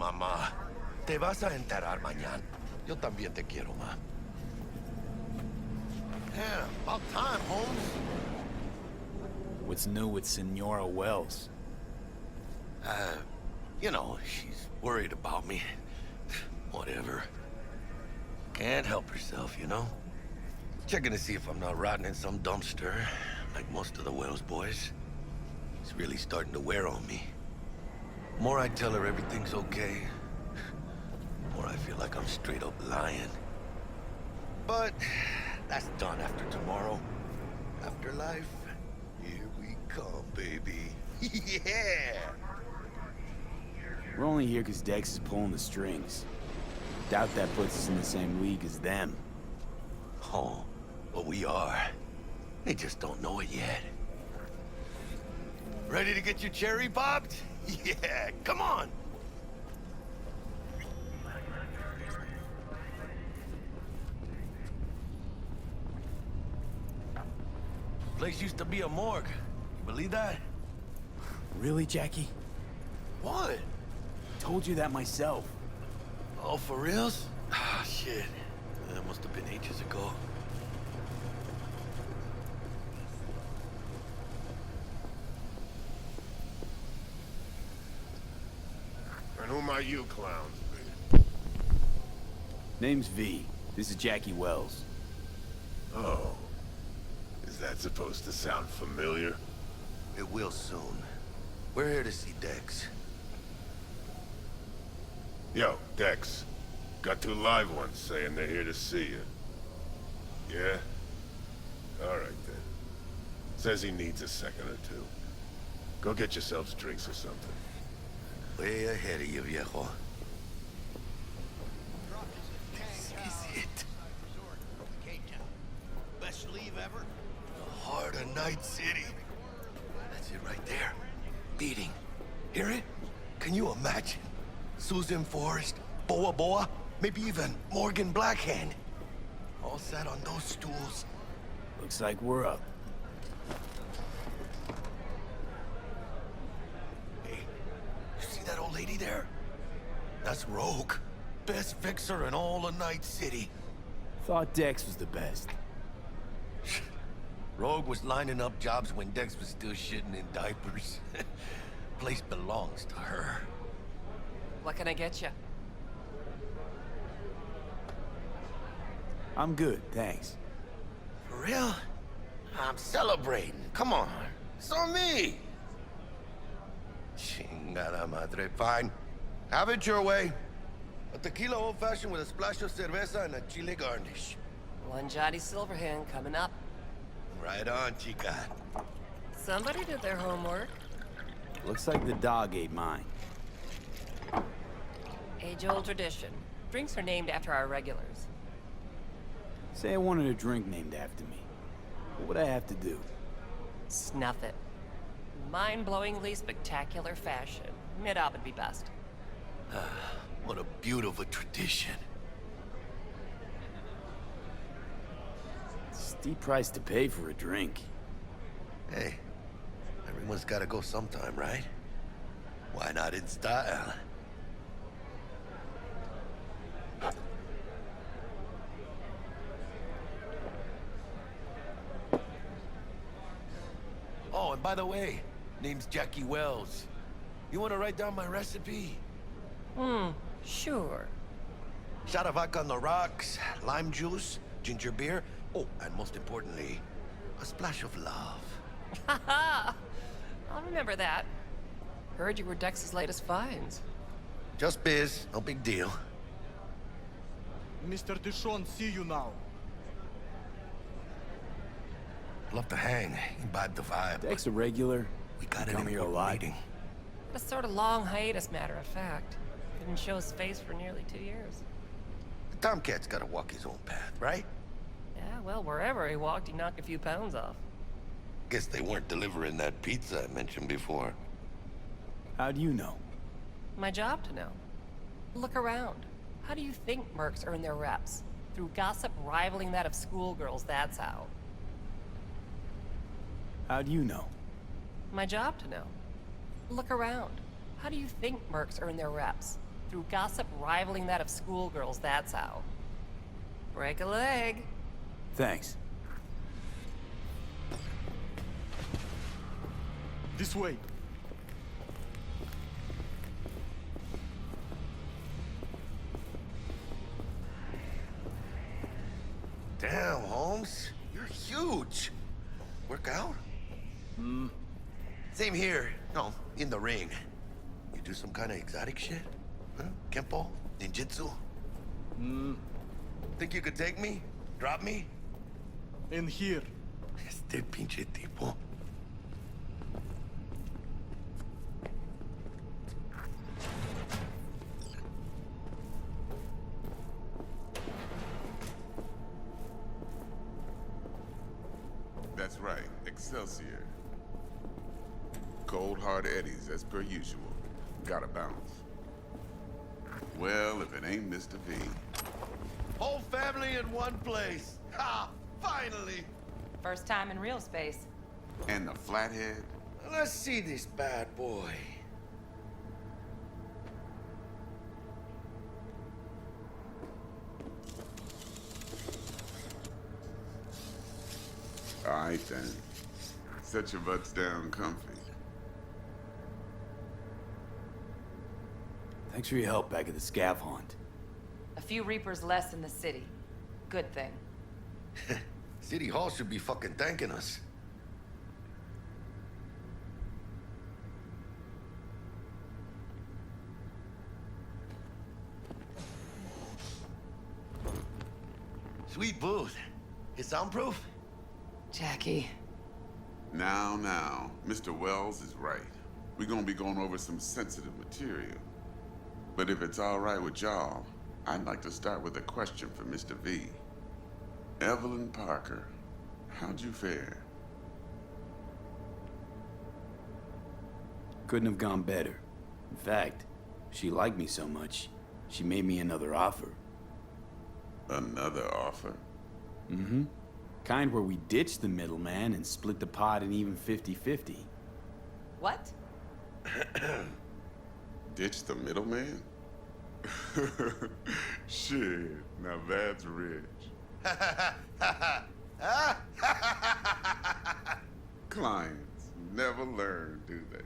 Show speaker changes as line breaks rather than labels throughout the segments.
mamá. Te vas a enterar mañana. Yo también te quiero, ma. Yeah, about time, Holmes.
What's new with Senora Wells?
You know, she's worried about me. Whatever. Can't help herself, you know? Checking to see if I'm not rotting in some dumpster, like most of the Wells boys. It's really starting to wear on me. The more I tell her everything's okay, the more I feel like I'm straight up lying. But that's done after tomorrow. Afterlife, here we come, baby. Yeah!
We're only here because Dex is pulling the strings. Doubt that puts us in the same league as them.
Oh, but we are. They just don't know it yet. Ready to get your cherry popped? Yeah, come on! Place used to be a morgue. You believe that?
Really, Jackie?
What?
Told you that myself.
Oh, for reals? Ah, shit. That must have been ages ago.
And who might you clowns be?
Name's V. This is Jackie Wells.
Oh. Is that supposed to sound familiar?
It will soon. We're here to see Dex.
Yo, Dex. Got 2 live ones saying they're here to see you. Yeah? Alright then. Says he needs a second or 2. Go get yourselves drinks or something.
Way ahead of you, viejo. This is it.
Best leave ever?
The heart of Night City. That's it right there. Beating. Hear it? Can you imagine? Susan Forrest, Boa Boa, maybe even Morgan Blackhand. All sat on those stools.
Looks like we're up.
Hey, you see that old lady there? That's Rogue. Best fixer in all of Night City.
Thought Dex was the best.
Rogue was lining up jobs when Dex was still shitting in diapers. Place belongs to her.
What can I get you?
I'm good, thanks.
For real? I'm celebrating. Come on. So me. Chingada madre. Fine. Have it your way. A tequila old-fashioned with a splash of cerveza and a chile garnish.
One Johnny Silverhand coming up.
Right on, chica.
Somebody did their homework.
Looks like the dog ate mine.
Age-old tradition. Drinks are named after our regulars.
Say I wanted a drink named after me. What would I have to do?
Snuff it. Mind-blowingly spectacular fashion. Mid-op would be best.
What a beautiful tradition.
Steep price to pay for a drink.
Hey, everyone's gotta go sometime, right? Why not in style? Oh, and by the way, name's Jackie Wells. You wanna write down my recipe?
Sure.
Shot of vodka on the rocks, lime juice, ginger beer. Oh, and most importantly, a splash of love.
Haha! I'll remember that. Heard you were Dex's latest finds.
Just biz, no big deal.
Mr. Deshawn, see you now.
Love to hang, imbibe the vibe.
Dex a regular.
We got an
Come here a
important
lot.
meeting.
A sort of long hiatus, matter of fact. Didn't show his face for nearly 2 years.
The Tomcat's gotta walk his own path, right?
Yeah, well, wherever he walked, he knocked a few pounds off.
Guess they weren't delivering that pizza I mentioned before.
How do you know?
My job to know. Look around. How do you think mercs earn their reps? Through gossip rivaling that of schoolgirls, that's how.
How do you know?
My job to know. Look around. How do you think mercs earn their reps? Through gossip rivaling that of schoolgirls, that's how. Break a leg.
Thanks.
This way.
Damn, Holmes. You're huge. Work out? Same here. No, in the ring. You do some kind of exotic shit? Huh? Kempo? Ninjutsu? Think you could take me? Drop me?
In here.
Este pinche tipo.
That's right, Excelsior. Cold hard eddies as per usual. Gotta bounce. Well, if it ain't Mr. V.
Whole family in one place. Ha! Finally!
First time in real space.
And the flathead?
Let's see this bad boy.
Alright then. Set your butts down comfy.
Thanks for your help back at the scav hunt.
A few Reapers less in the city. Good thing.
City Hall should be fucking thanking us. Sweet booth. It's soundproof?
Jackie.
Now, Mr. Wells is right. We're gonna be going over some sensitive material. But if it's all right with y'all, I'd like to start with a question for Mr. V. Evelyn Parker, how'd you fare?
Couldn't have gone better. In fact, she liked me so much, she made me another offer.
Another offer?
Mm-hmm. Kind where we ditch the middleman and split the pot in even 50-50.
What?
Ditch the middleman? Shit, now that's rich. Clients never learn, do they?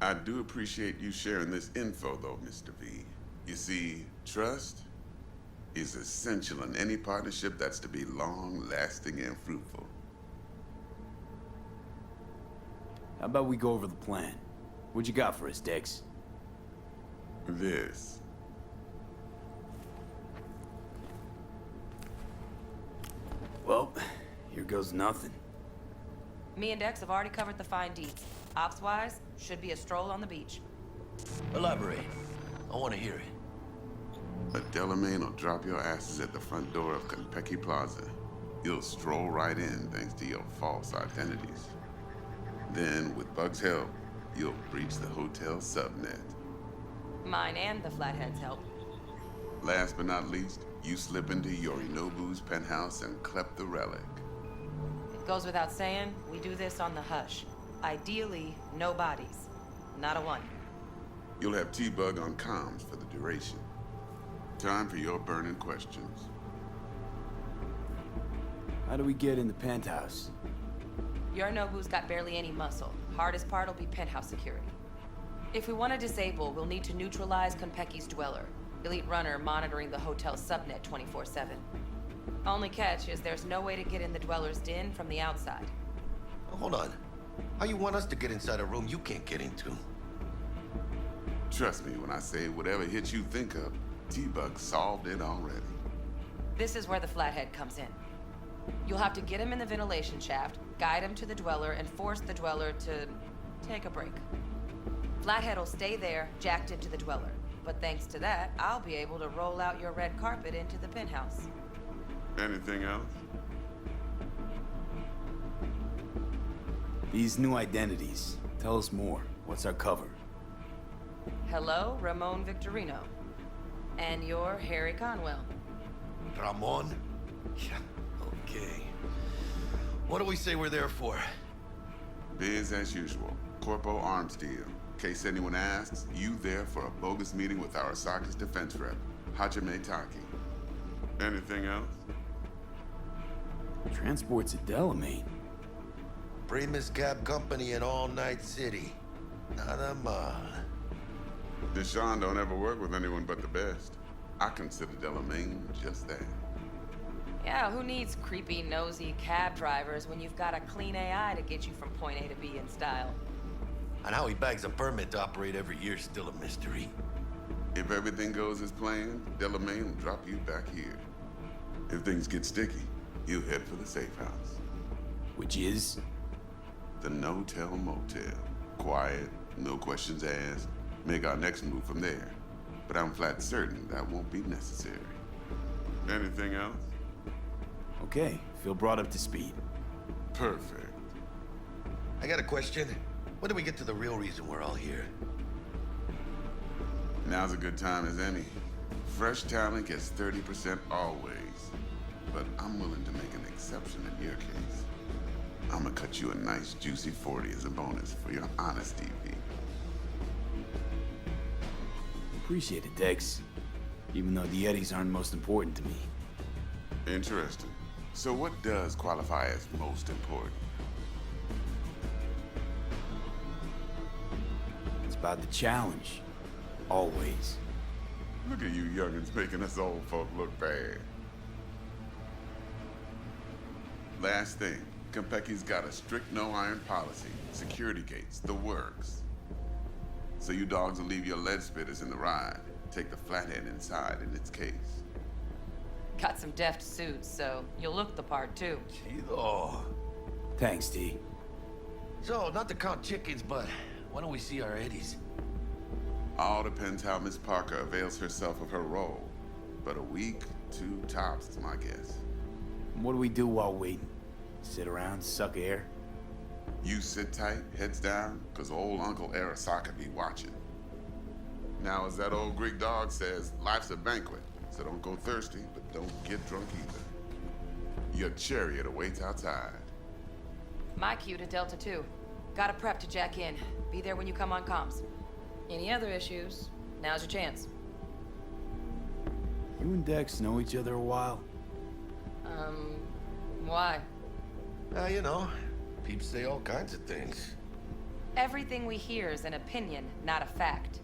I do appreciate you sharing this info, though, Mr. V. You see, trust is essential in any partnership that's to be long-lasting and fruitful.
How about we go over the plan? What you got for us, Dex?
This.
Well, here goes nothing.
Me and Dex have already covered the fine deeds. Ops-wise, should be a stroll on the beach.
Elaborate. I want to hear it.
A Delamain will drop your asses at the front door of Konpeki Plaza. You'll stroll right in thanks to your false identities. Then, with Bug's help, you'll breach the hotel subnet.
Mine and the Flathead's help.
Last but not least, you slip into Yorinobu's penthouse and clep the Relic.
It goes without saying, we do this on the hush. Ideally, no bodies. Not a one.
You'll have T-Bug on comms for the duration. Time for your burning questions.
How do we get in the penthouse?
Yorinobu's got barely any muscle. Hardest part will be penthouse security. If we want to disable, we'll need to neutralize Konpeki's dweller. Elite runner monitoring the hotel subnet 24/7. Only catch is there's no way to get in the dweller's den from the outside.
Hold on. How you want us to get inside a room you can't get into?
Trust me when I say whatever hit you think of, T-Bug solved it already.
This is where the Flathead comes in. You'll have to get him in the ventilation shaft, guide him to the dweller, and force the dweller to take a break. Flathead will stay there, jacked into the dweller. But thanks to that, I'll be able to roll out your red carpet into the penthouse.
Anything else?
These new identities. Tell us more. What's our cover?
Hello, Ramon Victorino. And you're Harry Conwell.
Ramon? Yeah, okay. What do we say we're there for?
Biz as usual. Corpo arms deal. case anyone asks, you there for a bogus meeting with Arasaka's defense rep, Hajime Taki. Anything else?
Transport's at Delamain.
Primus Cab Company in All Night City. Nada mal.
Deshawn don't ever work with anyone but the best. I consider Delamain just that.
Yeah, who needs creepy, nosy cab drivers when you've got a clean AI to get you from point A to B in style?
And how he bags a permit to operate every year is still a mystery.
If everything goes as planned, Delamain will drop you back here. If things get sticky, he'll head for the safe house.
Which is?
The no-tell motel. Quiet, no questions asked. Make our next move from there. But I'm flat certain that won't be necessary. Anything else?
Okay, feel brought up to speed.
Perfect.
I got a question. When do we get to the real reason we're all here?
Now's a good time as any. Fresh talent gets 30% always. But I'm willing to make an exception in your case. I'm gonna cut you a nice juicy 40 as a bonus for your honesty, V.
Appreciate it, Dex. Even though the Eddies aren't most important to me.
Interesting. So what does qualify as most important?
It's about the challenge. Always.
Look at you youngins making us old folk look bad. Last thing, Konpeki's got a strict no-iron policy. Security gates, the works. So you dogs will leave your lead spitters in the ride. Take the flathead inside in its case.
Got some deft suits, so you'll look the part too.
Chido.
Thanks, D.
So, not to count chickens, but why don't we see our Eddies?
All depends how Miss Parker avails herself of her role. But a week, 2 tops is my guess.
What do we do while waiting? Sit around, suck air?
You sit tight, heads down, cause old Uncle Arasaka be watching. Now, as that old Greek dog says, life's a banquet, so don't go thirsty, but don't get drunk either. Your chariot awaits outside.
My cue to Delta 2. Gotta prep to jack in. Be there when you come on comms. Any other issues, now's your chance.
You and Dex know each other a while?
Why?
You know, peeps say all kinds of things.
Everything we hear is an opinion, not a fact.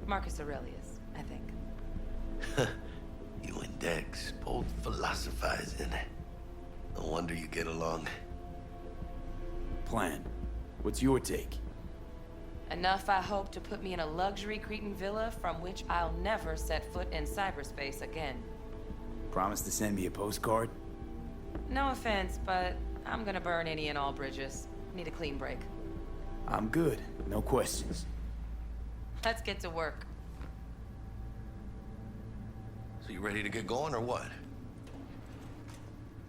Marcus Aurelius, I think.
You and Dex, both philosophizing. No wonder you get along.
Plan. What's your take?
Enough, I hope, to put me in a luxury Cretan villa from which I'll never set foot in cyberspace again.
Promise to send me a postcard?
No offense, but I'm gonna burn any and all bridges. Need a clean break.
I'm good. No questions.
Let's get to work.
So you ready to get going or what?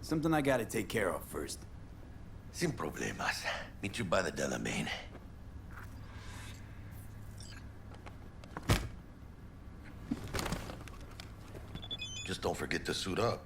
Something I gotta take care of first.
Sin problemas. Meet you by the Delamain. Just don't forget to suit up.